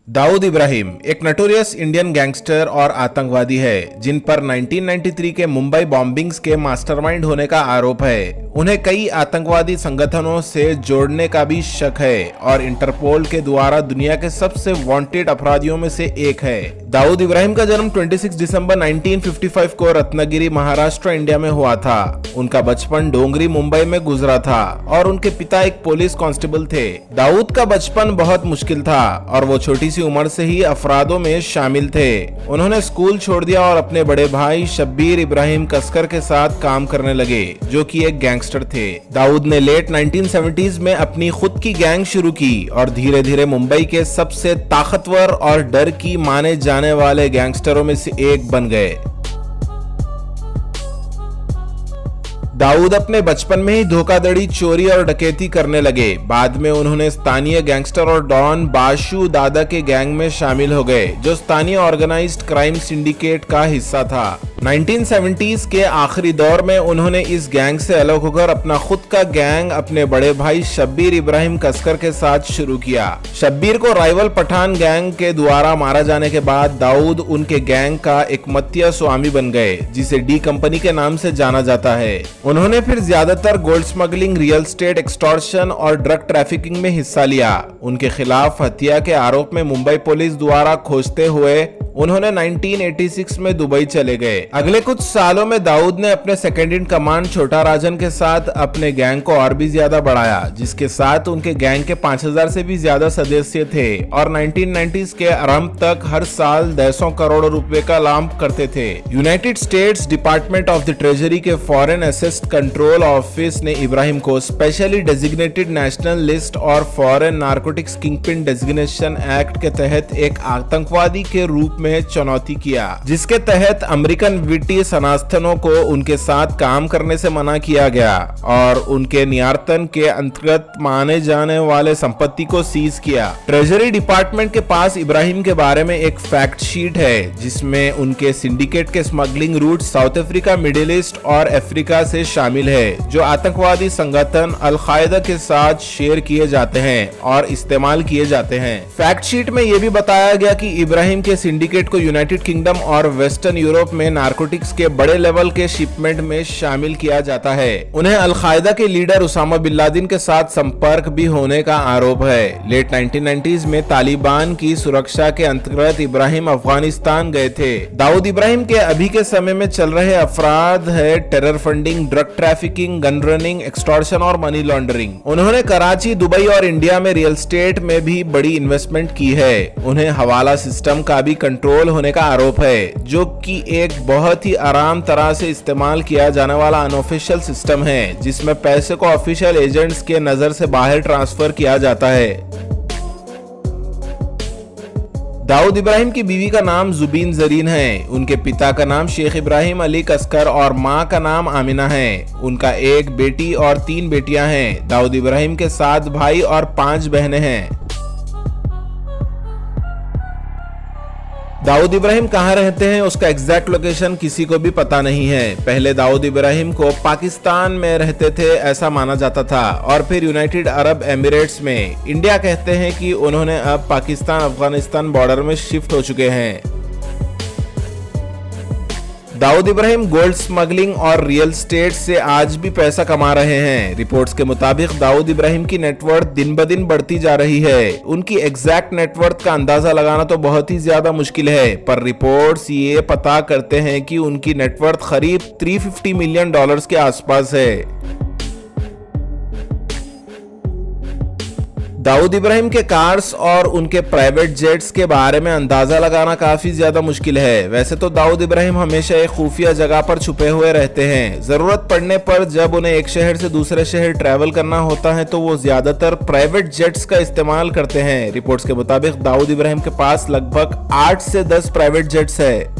दाऊद इब्राहिम एक notorious Indian gangster और आतंकवादी है जिन पर 1993 के मुंबई बॉम्बिंग्स के मास्टरमाइंड होने का आरोप है। उन्हें कई आतंकवादी संगठनों से जोड़ने का भी शक है और इंटरपोल के द्वारा दुनिया के सबसे वांटेड अपराधियों में से एक है। दाऊद इब्राहिम का जन्म 26 दिसंबर 1955 को रत्नागिरी, महाराष्ट्र, इंडिया में हुआ था। उनका बचपन डोंगरी, मुंबई में गुजरा था और उनके पिता एक पुलिस कांस्टेबल थे। दाऊद का बचपन बहुत मुश्किल था और वो छोटी सी उम्र से ही अपराधों में शामिल थे। उन्होंने स्कूल छोड़ दिया और अपने बड़े भाई शब्बीर इब्राहिम कसकर के साथ काम करने लगे, जो कि एक गैंगस्टर थे। दाऊद ने लेट 1970s में अपनी खुद की गैंग शुरू की और धीरे धीरे मुंबई के सबसे ताकतवर और डर की माने जाने वाले गैंगस्टरों में से एक बन गए। दाऊद अपने बचपन में ही धोखाधड़ी, चोरी और डकैती करने लगे। बाद में उन्होंने स्थानीय गैंगस्टर और डॉन बाशु दादा के गैंग में शामिल हो गए, जो स्थानीय ऑर्गेनाइज्ड क्राइम सिंडिकेट का हिस्सा था। 1970s के आखिरी दौर में उन्होंने इस गैंग से अलग होकर अपना खुद का गैंग अपने बड़े भाई शब्बीर इब्राहिम कसकर के साथ शुरू किया। शब्बीर को राइवल पठान गैंग के द्वारा मारा जाने के बाद दाऊद उनके गैंग का एक मत्या स्वामी बन गए, जिसे डी कंपनी के नाम से जाना जाता है। उन्होंने फिर ज्यादातर gold smuggling, real estate, extortion और ड्रग ट्रैफिकिंग में हिस्सा लिया। उनके खिलाफ हत्या के आरोप में मुंबई पुलिस द्वारा खोजते हुए उन्होंने 1986 में दुबई चले गए। अगले कुछ सालों में दाऊद ने अपने सेकंड इन कमांड छोटा राजन के साथ अपने गैंग को और भी ज्यादा बढ़ाया, जिसके साथ उनके गैंग के 5000 से भी ज्यादा सदस्य थे और 1990s के आरंभ तक हर साल 150 करोड़ रुपए का लाभ करते थे। United states department of the treasury के फॉरेन एसेट्स कंट्रोल ऑफिस ने इब्राहिम को स्पेशली डेजिग्नेटेड नेशनल लिस्ट और foreign narcotics kingpin designation act के तहत एक आतंकवादी के रूप में चुनौती किया, जिसके तहत अमेरिकन वित्तीय संस्थानों को उनके साथ काम करने से मना किया गया और उनके नियंत्रण के अंतर्गत माने जाने वाले संपत्ति को सीज किया। ट्रेजरी डिपार्टमेंट के पास इब्राहिम के बारे में एक फैक्ट शीट है, जिसमें उनके सिंडिकेट के smuggling route South Africa, Middle East और अफ्रीका से शामिल है, जो आतंकवादी संगठन अल-कायदा के साथ शेयर किए जाते हैं और इस्तेमाल किए जाते हैं। फैक्ट शीट में यह भी बताया गया कि इब्राहिम के सिंडिकेट को यूनाइटेड किंगडम और वेस्टर्न यूरोप में नारकोटिक्स के बड़े लेवल के शिपमेंट में शामिल किया जाता है। उन्हें अल-कायदा के लीडर उसामा बिन लादेन के साथ संपर्क भी होने का आरोप है। लेट 1990s में तालिबान की सुरक्षा के अंतर्गत इब्राहिम अफगानिस्तान गए थे। दाऊद इब्राहिम के अभी के समय में चल रहे अपराध है terror funding, drug trafficking, gun running, extortion और मनी लॉन्ड्रिंग। उन्होंने कराची, दुबई और इंडिया में रियल एस्टेट में भी बड़ी इन्वेस्टमेंट की है। उन्हें हवाला सिस्टम का भी कंट्रोल होने का आरोप है, जो कि एक बहुत ही आराम तरह से इस्तेमाल किया जाने वाला अनऑफिशियल सिस्टम है, जिसमें पैसे को ऑफिशियल एजेंट्स के नजर से बाहर ट्रांसफर किया जाता है। दाऊद इब्राहिम की बीवी का नाम जुबीन जरीन है। उनके पिता का नाम शेख इब्राहिम अली कसकर और मां का नाम आमिना है। उनका एक बेटी और 3 बेटियां हैं। दाऊद इब्राहिम के 7 भाई और 5 बहनें हैं। दाऊद इब्राहिम कहाँ रहते हैं, उसका एग्जैक्ट लोकेशन किसी को भी पता नहीं है। पहले दाऊद इब्राहिम को पाकिस्तान में रहते थे ऐसा माना जाता था और फिर यूनाइटेड अरब एमिरेट्स में। इंडिया कहते हैं कि उन्होंने अब पाकिस्तान अफगानिस्तान बॉर्डर में शिफ्ट हो चुके हैं। दाऊद इब्राहिम गोल्ड स्मगलिंग और रियल एस्टेट से आज भी पैसा कमा रहे हैं। रिपोर्ट्स के मुताबिक दाऊद इब्राहिम की नेटवर्थ दिन ब दिन बढ़ती जा रही है। उनकी एग्जैक्ट नेटवर्थ का अंदाजा लगाना तो बहुत ही ज्यादा मुश्किल है, पर रिपोर्ट्स ये पता करते हैं कि उनकी नेटवर्थ करीब $350 मिलियन के आसपास है। दाऊद इब्राहिम के कार्स और उनके प्राइवेट जेट्स के बारे में अंदाजा लगाना काफी ज्यादा मुश्किल है। वैसे तो दाऊद इब्राहिम हमेशा एक खुफिया जगह पर छुपे हुए रहते हैं। जरूरत पड़ने पर जब उन्हें एक शहर से दूसरे शहर ट्रैवल करना होता है तो वो ज्यादातर प्राइवेट जेट्स का इस्तेमाल करते हैं। रिपोर्ट्स के मुताबिक दाऊद इब्राहिम के पास लगभग 8 से 10 प्राइवेट जेट्स है।